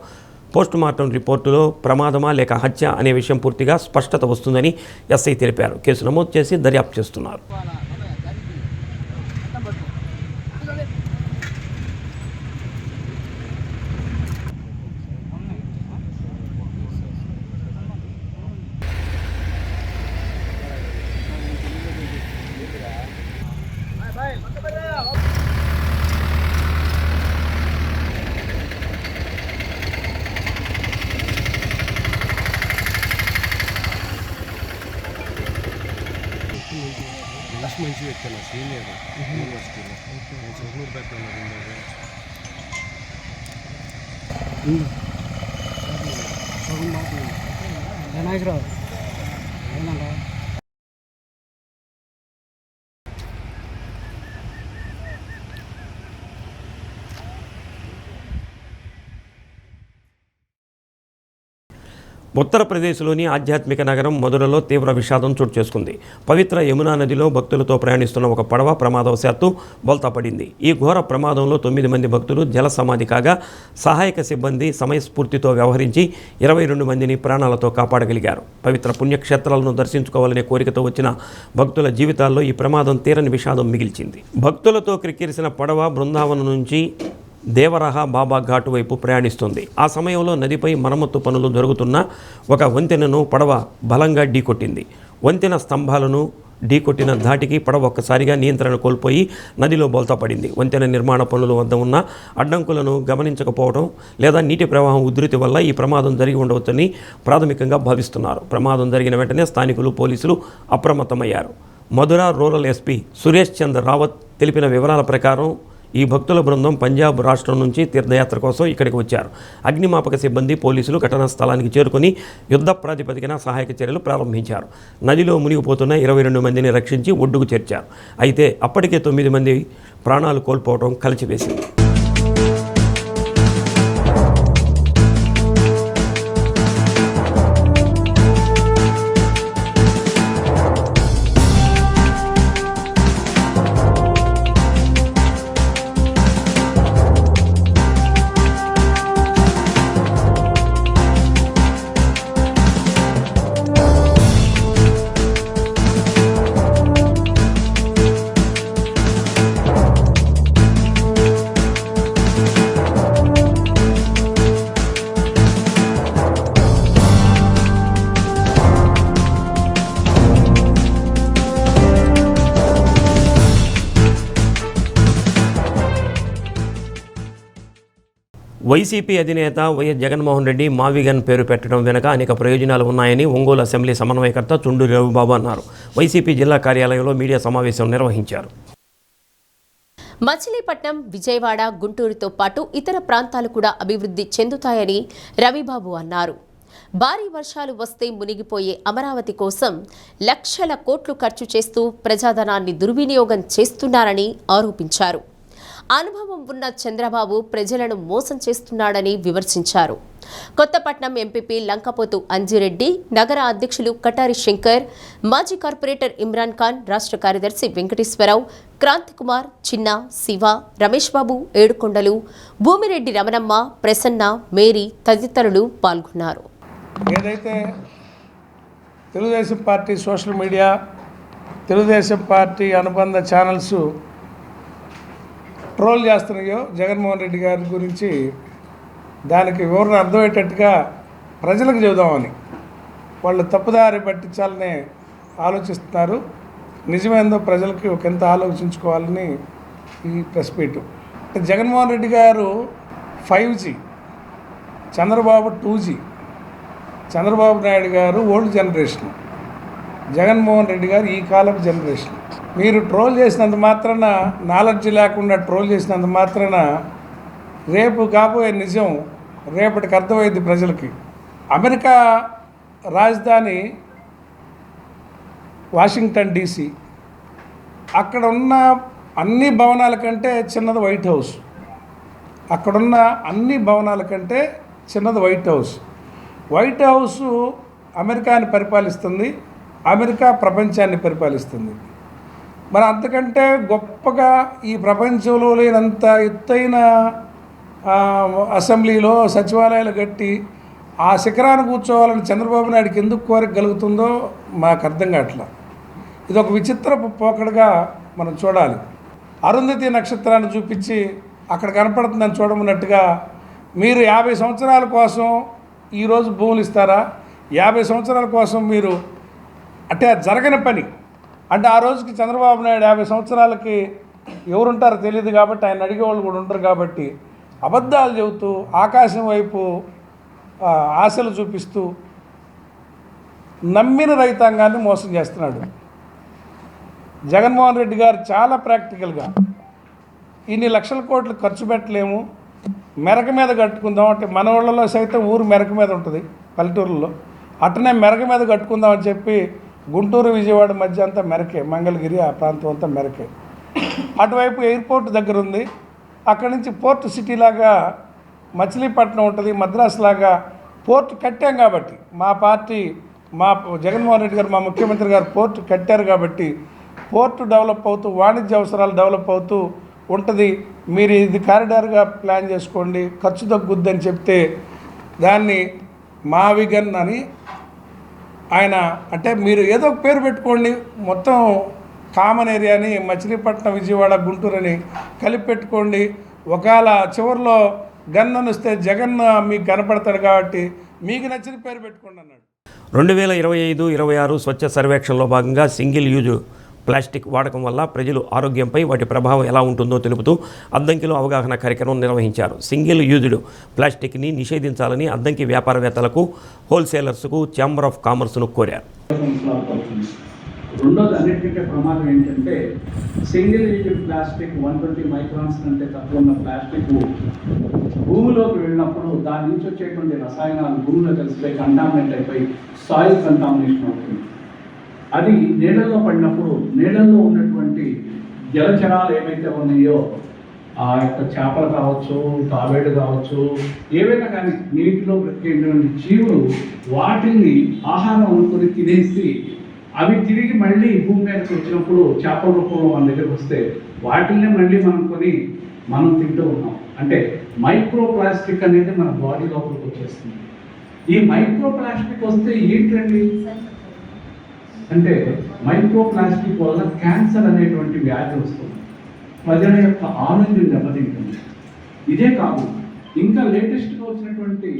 పోస్టుమార్టం రిపోర్టులో ప్రమాదమా లేక హత్య అనే విషయం పూర్తిగా స్పష్టత వస్తుందని ఎస్ఐ తెలిపారు. కేసు నమోదు చేసి దర్యాప్తు చేస్తున్నారు. లక్ష్మీ మంచి వ్యక్తి నా సీనియర్ యూనివర్సిటీలో చిన్నూరుపేటలో వినాయకరావు ఉత్తరప్రదేశ్లోని ఆధ్యాత్మిక నగరం మధురలో తీవ్ర విషాదం చోటు చేసుకుంది. పవిత్ర యమునా నదిలో భక్తులతో ప్రయాణిస్తున్న ఒక పడవ ప్రమాదవశాత్తు బోల్తాపడింది. ఈ ఘోర ప్రమాదంలో 9 మంది భక్తులు జల సమాధి కాగా సహాయక సిబ్బంది సమయస్ఫూర్తితో వ్యవహరించి 22 మందిని ప్రాణాలతో కాపాడగలిగారు. పవిత్ర పుణ్యక్షేత్రాలను దర్శించుకోవాలనే కోరికతో వచ్చిన భక్తుల జీవితాల్లో ఈ ప్రమాదం తీరని విషాదం మిగిల్చింది. భక్తులతో క్రిక్కిరిసిన పడవ బృందావనం నుంచి దేవరహ బాబా ఘాటు వైపు ప్రయాణిస్తుంది. ఆ సమయంలో నదిపై మరమ్మతు పనులు జరుగుతున్న ఒక వంతెనను పడవ బలంగా ఢీకొట్టింది. వంతెన స్తంభాలను ఢీకొట్టిన ధాటికి పడవ ఒక్కసారిగా నియంత్రణ కోల్పోయి నదిలో బోల్తాపడింది. వంతెన నిర్మాణ పనుల వద్ద ఉన్న అడ్డంకులను గమనించకపోవడం లేదా నీటి ప్రవాహం ఉధృతి వల్ల ఈ ప్రమాదం జరిగి ఉండవచ్చని ప్రాథమికంగా భావిస్తున్నారు. ప్రమాదం జరిగిన వెంటనే స్థానికులు, పోలీసులు అప్రమత్తమయ్యారు. మధుర రూరల్ ఎస్పీ సురేష్ చంద్ర రావత్ తెలిపిన వివరాల ప్రకారం ఈ భక్తుల బృందం పంజాబ్ రాష్ట్రం నుంచి తీర్థయాత్ర కోసం ఇక్కడికి వచ్చారు. అగ్నిమాపక సిబ్బంది, పోలీసులు ఘటనా స్థలానికి చేరుకుని యుద్ధ ప్రాతిపదికన సహాయక చర్యలు ప్రారంభించారు. నదిలో మునిగిపోతున్న 22 మందిని రక్షించి ఒడ్డుకు చేర్చారు. అయితే అప్పటికే 9 మంది ప్రాణాలు కోల్పోవడం కలిచివేసింది. వైసీపీ అధినేత వైఎస్ జగన్మోహన్ రెడ్డి మావిగన్ పేరు పెట్టడం వెనుక అనేక ప్రయోజనాలు ఉన్నాయని ఒంగోలు అసెంబ్లీ సమన్వయకర్త చుండూరి రవిబాబు అన్నారు. వైసీపీ జిల్లా కార్యాలయంలో మీడియా సమావేశం నిర్వహించారు. మచిలీపట్నం, విజయవాడ, గుంటూరుతో పాటు ఇతర ప్రాంతాలు కూడా అభివృద్ధి చెందుతాయని రవిబాబు అన్నారు. భారీ వర్షాలు వస్తే మునిగిపోయే అమరావతి కోసం లక్షల కోట్లు ఖర్చు చేస్తూ ప్రజాధనాన్ని దుర్వినియోగం చేస్తున్నారని ఆరోపించారు. అనుభవం ఉన్న చంద్రబాబు ప్రజలను మోసం చేస్తున్నాడని విమర్శించారు. కొత్తపట్నం ఎంపీపీ లంకపోతు అంజిరెడ్డి, నగర అధ్యక్షులు కటారి శంకర్, మాజీ కార్పొరేటర్ ఇమ్రాన్ ఖాన్, రాష్ట్ర కార్యదర్శి వెంకటేశ్వరరావు, క్రాంతికుమార్, చిన్న, శివ, రమేష్ బాబు, ఏడుకొండలు, భూమిరెడ్డి రమణమ్మ, ప్రసన్న, మేరీ తదితరులు పాల్గొన్నారు. ఏదైతే Telugu Desam party social media, Telugu Desam party అనుబంధ ఛానల్స్ ట్రోల్ చేస్తున్నాయో జగన్మోహన్ రెడ్డి గారి గురించి, దానికి వివరణ అర్థమయ్యేటట్టుగా ప్రజలకు చెబుదామని వాళ్ళు తప్పుదారి పట్టించాలని ఆలోచిస్తున్నారు. నిజమేందో ప్రజలకి ఒకంత ఆలోచించుకోవాలని ఈ ప్రెస్ మీట్. జగన్మోహన్ రెడ్డి గారు 5G, చంద్రబాబు 2G. చంద్రబాబు నాయుడు గారు ఓల్డ్ జనరేషన్, జగన్మోహన్ రెడ్డి గారు ఈ కాలపు జనరేషన్. మీరు ట్రోల్ చేసినంత మాత్రాన, నాలెడ్జ్ లేకుండా ట్రోల్ చేసినంత మాత్రాన రేపు కాబోయే నిజం రేపటికి అర్థమైంది ప్రజలకి. అమెరికా రాజధాని వాషింగ్టన్ DC. అక్కడ ఉన్న అన్ని భవనాల కంటే చిన్నది వైట్ హౌస్. అక్కడున్న అన్ని భవనాల కంటే చిన్నది వైట్ హౌస్. వైట్ హౌస్ అమెరికాని పరిపాలిస్తుంది, అమెరికా ప్రపంచాన్ని పరిపాలిస్తుంది. మరి అంతకంటే గొప్పగా ఈ ప్రపంచంలో లేనంత ఎత్తైన అసెంబ్లీలో సచివాలయాలు కట్టి ఆ శిఖరాన్ని కూర్చోవాలని చంద్రబాబు నాయుడికి ఎందుకు కోరిక కలుగుతుందో మాకు అర్థం కావట్లా. ఇది ఒక విచిత్రపు పోకడగా మనం చూడాలి. అరుంధతి నక్షత్రాన్ని చూపించి అక్కడ కనపడుతుందని చూడమన్నట్టుగా మీరు 50 సంవత్సరాల కోసం ఈరోజు భూములు ఇస్తారా? 50 సంవత్సరాల కోసం మీరు అంటే జరగని పని. అంటే ఆ రోజుకి చంద్రబాబు నాయుడు 50 సంవత్సరాలకి ఎవరుంటారో తెలియదు కాబట్టి ఆయన అడిగేవాళ్ళు కూడా ఉంటారు కాబట్టి అబద్ధాలు చెబుతూ ఆకాశం వైపు ఆశలు చూపిస్తూ నమ్మిన రైతాంగాన్ని మోసం చేస్తున్నాడు. జగన్మోహన్ రెడ్డి గారు చాలా ప్రాక్టికల్గా ఇన్ని లక్షల కోట్లు ఖర్చు పెట్టలేము, మెరక మీద కట్టుకుందాం అంటే మన ఊళ్ళలో సైతం ఊరు మెరక మీద ఉంటుంది పల్లెటూరులో, అట్టనే మెరక మీద కట్టుకుందాం అని చెప్పి గుంటూరు విజయవాడ మధ్య అంతా మెరకే, మంగళగిరి ఆ ప్రాంతం అంతా మెరకే. అటువైపు ఎయిర్పోర్ట్ దగ్గర ఉంది, అక్కడి నుంచి పోర్ట్ సిటీ లాగా మచిలీపట్నం ఉంటుంది, మద్రాసు లాగా పోర్ట్ కట్టాం కాబట్టి మా పార్టీ మా జగన్మోహన్ రెడ్డి గారు మా ముఖ్యమంత్రి గారు పోర్ట్ కట్టారు కాబట్టి పోర్టు డెవలప్ అవుతూ వాణిజ్య అవసరాలు డెవలప్ అవుతూ ఉంటుంది. మీరు ఇది కారిడార్గా ప్లాన్ చేసుకోండి, ఖర్చు తగ్గుద్దని చెప్తే దాన్ని మావిగన్ అని ఆయన అంటే మీరు ఏదో ఒక పేరు పెట్టుకోండి, మొత్తం కామన్ ఏరియాని మచిలీపట్నం విజయవాడ గుంటూరు అని కలిపి పెట్టుకోండి, ఒకవేళ చివరిలో గన్ అని వస్తే జగన్ మీకు కనపడతాడు కాబట్టి మీకు నచ్చిన పేరు పెట్టుకోండి అన్నాడు. 2025-26 స్వచ్ఛ సర్వేక్షణలో భాగంగా సింగిల్ యూజ్ ప్లాస్టిక్ వాడకం వల్ల ప్రజలు ఆరోగ్యంపై వాటి ప్రభావం ఎలా ఉంటుందో తెలుపుతూ అద్దంకిలో అవగాహన కార్యక్రమం నిర్వహించారు. సింగిల్ యూజ్డ్ ప్లాస్టిక్ని నిషేధించాలని అద్దంకి వ్యాపారవేత్తలకు, హోల్సేలర్స్కు ఛాంబర్ ఆఫ్ కామర్స్ను కోరారు. రెండోది అన్నిటికంటే ప్రమాదం ఏంటంటే సింగిల్ యూజ్ ప్లాస్టిక్ 120 మైక్రాన్స్ కంటే తక్కువ ఉన్న ప్లాస్టిక్ భూమిలోకి వెళ్ళినప్పుడు దాని నుంచి వచ్చేటువంటి రసాయనాలు భూమిలో కలిసిపోయి కంటామినేట్ అయిపోయి సాయిల్ కంటామినేషన్ అవుతుంది. అది నీళ్ళల్లో పడినప్పుడు నీళ్ళల్లో ఉన్నటువంటి జలచరాలు ఏవైతే ఉన్నాయో ఆ యొక్క చేపలు కావచ్చు, తాబేడు కావచ్చు, ఏవైనా కానీ నీటిలో బ్రతికేటువంటి జీవులు వాటిని ఆహారం అనుకుని తినేసి అవి తిరిగి మళ్ళీ భూమి మీదకి వచ్చినప్పుడు చేపల రూపంలో మన దగ్గరకు వస్తే వాటిల్నే మళ్ళీ మనం తింటూ ఉన్నాం. అంటే మైక్రో ప్లాస్టిక్ అనేది మన బాడీ లోపలికి వచ్చేస్తుంది. ఈ మైక్రో ప్లాస్టిక్ వస్తే ఏంటండి అంటే మైక్రో ప్లాస్టిక్ వల్ల క్యాన్సర్ అనేటువంటి వ్యాధి వస్తుంది, ప్రజల యొక్క ఆరోగ్యం దెబ్బతింటుంది. ఇదే కాదు, ఇంకా లేటెస్ట్గా వచ్చినటువంటి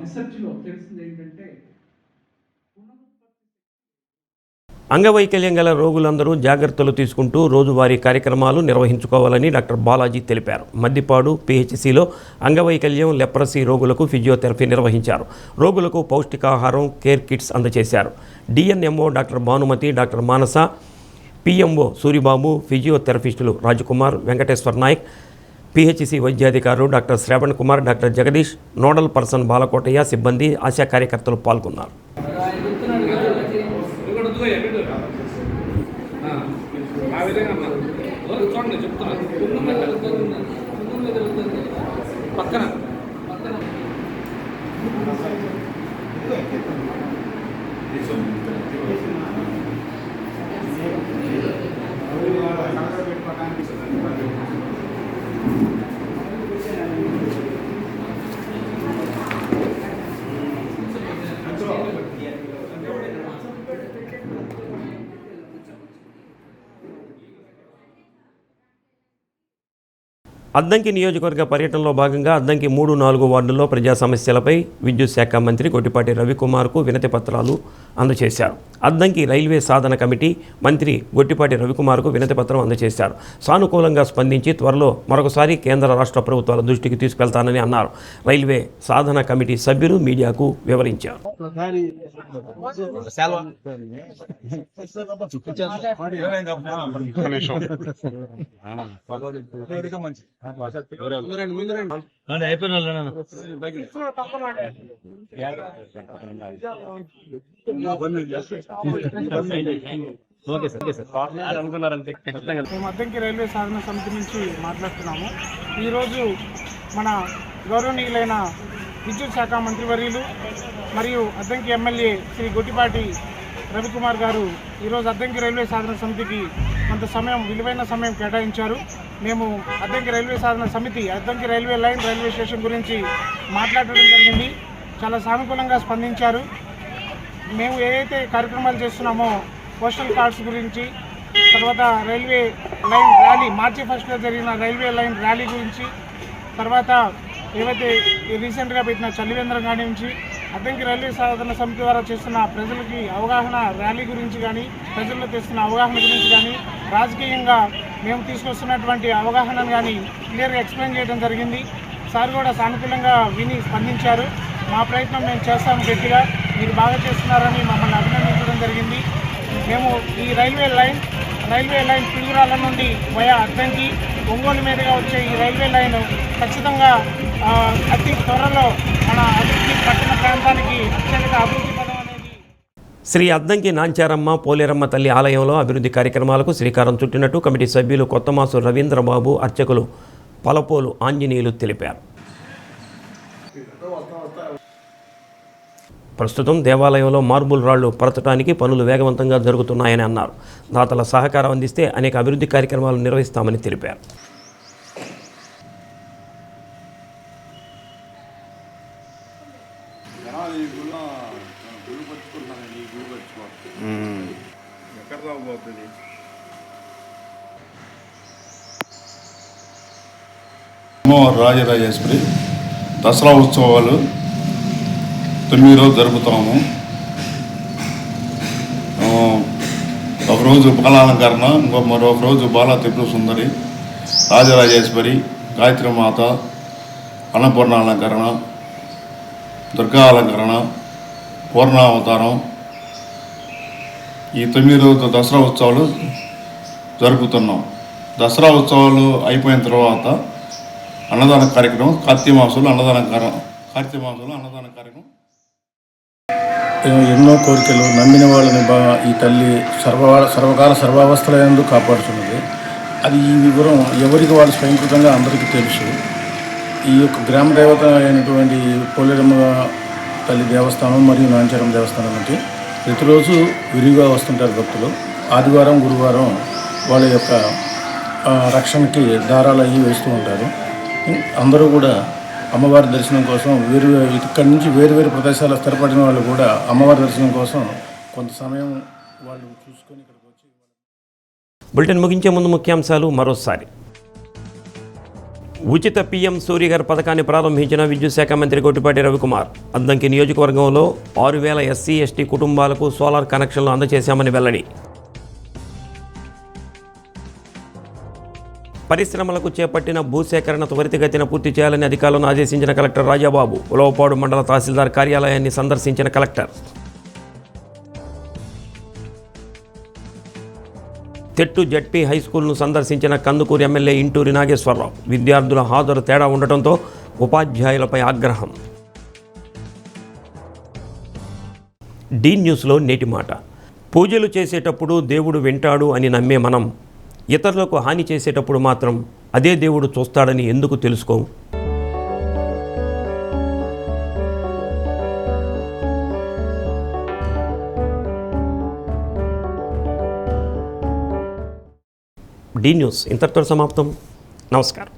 రీసెర్చ్లో తెలిసింది ఏంటంటే అంగవైకల్యం గల రోగులందరూ జాగ్రత్తలు తీసుకుంటూ రోజువారీ కార్యక్రమాలు నిర్వహించుకోవాలని డాక్టర్ బాలాజీ తెలిపారు. మద్దిపాడు పిహెచ్సిలో అంగవైకల్యం, లెప్రసీ రోగులకు ఫిజియోథెరపీ నిర్వహించారు. రోగులకు పౌష్టికాహారం, కేర్ కిట్స్ అందజేశారు. DNMO doctor Bhanumathi, doctor Manasa, PMO Suribabu, ఫిజియోథెరపిస్టులు రాజకుమార్, వెంకటేశ్వర్ నాయక్, పిహెచ్సి వైద్యాధికారులు doctor Shravan Kumar, doctor Jagadish, nodal person Balakotaiah, సిబ్బంది, ఆశా కార్యకర్తలు పాల్గొన్నారు. పక్కన అద్దంకి నియోజకవర్గ పర్యటనలో భాగంగా అద్దంకి 3-4 వార్డుల్లో ప్రజా సమస్యలపై విద్యుత్ శాఖ మంత్రి గొట్టిపాటి రవికుమార్కు వినతి పత్రాలు అందజేశారు. అద్దంకి రైల్వే సాధన కమిటీ మంత్రి గొట్టిపాటి రవికుమార్కు వినతి పత్రం అందజేశారు. సానుకూలంగా స్పందించి త్వరలో మరొకసారి కేంద్ర రాష్ట్ర ప్రభుత్వాల దృష్టికి తీసుకెళ్తానని అన్నారు. రైల్వే సాధన కమిటీ సభ్యులు మీడియాకు వివరించారు. మేము అద్దంకి రైల్వే సాధన సమితి నుంచి మాట్లాడుతున్నాము. ఈరోజు మన గౌరవనీయులైన విద్యుత్ శాఖ మంత్రివర్యులు మరియు అద్దంకి ఎమ్మెల్యే శ్రీ గొట్టిపాటి రవికుమార్ గారు ఈరోజు అద్దంకి రైల్వే సాధన సమితికి కొంత సమయం, విలువైన సమయం కేటాయించారు. మేము అద్దంకి రైల్వే సాధన సమితి Addanki railway line, railway station గురించి మాట్లాడడం జరిగింది. చాలా సానుకూలంగా స్పందించారు. మేము ఏదైతే కార్యక్రమాలు చేస్తున్నామో పోస్టల్ కార్డ్స్ గురించి, తర్వాత రైల్వే లైన్ ర్యాలీ, మార్చి 1న జరిగిన రైల్వే లైన్ ర్యాలీ గురించి, తర్వాత ఏవైతే రీసెంట్గా పెట్టిన చలివేంద్రం కానించి అద్దంకి రైల్వే సాధన సమితి ద్వారా చేస్తున్న ప్రజలకి అవగాహన ర్యాలీ గురించి కానీ, ప్రజల్లో తెస్తున్న అవగాహన గురించి కానీ, రాజకీయంగా మేము తీసుకొస్తున్నటువంటి అవగాహనను కానీ క్లియర్గా ఎక్స్ప్లెయిన్ చేయడం జరిగింది. సార్ కూడా సానుకూలంగా విని స్పందించారు. మా ప్రయత్నం మేము చేస్తాము గట్టిగా, మీరు బాగా చేస్తున్నారని మమ్మల్ని అభినందించడం జరిగింది. మేము ఈ railway line railway line Piduguralla నుండి వయా అద్దంకి ఒంగోలు మీదుగా వచ్చే ఈ రైల్వే లైన్ ఖచ్చితంగా అతి త్వరలో మన అభివృద్ధి పట్టణ ప్రాంతానికి అత్యధిక అభివృద్ధి పదం అనేది. శ్రీ అద్దంకి నాంచారమ్మ పోలేరమ్మ తల్లి ఆలయంలో అభివృద్ధి కార్యక్రమాలకు శ్రీకారం చుట్టినట్టు కమిటీ సభ్యులు కొత్తమాసు రవీంద్రబాబు, అర్చకులు పలపోలు ఆంజనేయులు తెలిపారు. ప్రస్తుతం దేవాలయంలో మార్బుల్ రాళ్లు పరచడానికి పనులు వేగవంతంగా జరుగుతున్నాయని అన్నారు. దాతల సహకారం అందిస్తే అనేక అభివృద్ధి కార్యక్రమాలు నిర్వహిస్తామని తెలిపారు. రాజరాజేశ్వరి దసరా ఉత్సవాలు 9 రోజులు జరుపుతాము. ఒకరోజు బాలాలంకరణ, మరొక రోజు బాలా త్రిపుర సుందరి, రాజరాజేశ్వరి, గాయత్రీమాత, అన్నపూర్ణ అలంకరణ, దుర్గా అలంకరణ, పూర్ణావతారం. ఈ 9 రోజుల దసరా ఉత్సవాలు జరుపుతున్నాం. దసరా ఉత్సవాలు అయిపోయిన తర్వాత అన్నదాన కార్యక్రమం, కార్తీక మాసంలో అన్నదాన కార్యక్రమం. ఎన్నో కోరికలు నమ్మిన వాళ్ళని ఈ తల్లి సర్వకాల సర్వావస్థలందు కాపాడుతున్నది. అది ఈ వివరం ఎవరికి వాళ్ళు స్వయంకృతంగా అందరికీ తెలుసు. ఈ యొక్క గ్రామ దేవత అయినటువంటి పోలేరమ్మ తల్లి దేవస్థానం మరియు నాంచారం దేవస్థానం నుండి ప్రతిరోజు విరిగా వస్తుంటారు భక్తులు. ఆదివారం, గురువారం వాళ్ళ యొక్క రక్షణకి దారాలు అయ్యి వేస్తూ ఉంటారు. అందరూ కూడా అమ్మవారి దర్శనం కోసం ఇక్కడి నుంచి వేరు ప్రదేశాల్లో స్థిరపడిన వాళ్ళు కూడా అమ్మవారి దర్శనం కోసం కొంత సమయం వాళ్ళు చూసుకొని ఇక్కడికి వచ్చి. బులెటిన్ ముగించే ముందు ముఖ్యాంశాలు మరోసారి. ఉచిత పీఎం సూర్యఘర్ పథకాన్ని ప్రారంభించిన విద్యుత్ శాఖ మంత్రి గొట్టిపాటి రవికుమార్. అద్దంకి నియోజకవర్గంలో 6,000 ఎస్సీ ఎస్టీ కుటుంబాలకు సోలార్ కనెక్షన్లు అందజేశామని వెల్లడి. పరిశ్రమలకు చేపట్టిన భూసేకరణ త్వరితగతిన పూర్తి చేయాలని అధికారులను ఆదేశించిన కలెక్టర్ రాజాబాబు. ఉలవపాడు మండల తహసీల్దార్ కార్యాలయాన్ని సందర్శించిన కలెక్టర్. తెట్టు జడ్పీ హైస్కూల్ను సందర్శించిన కందుకూరు ఎమ్మెల్యే ఇంటూరి నాగేశ్వరరావు. విద్యార్థుల హాజరు తేడా ఉండటంతో ఉపాధ్యాయులపై ఆగ్రహం. డి న్యూస్లో నేటి మాట. పూజలు చేసేటప్పుడు దేవుడు వింటాడు అని నమ్మే మనం ఇతరులకు హాని చేసేటప్పుడు మాత్రం అదే దేవుడు చూస్తాడని ఎందుకు తెలుసుకోం? డి న్యూస్ ఇంతటితో సమాప్తం. నమస్కారం.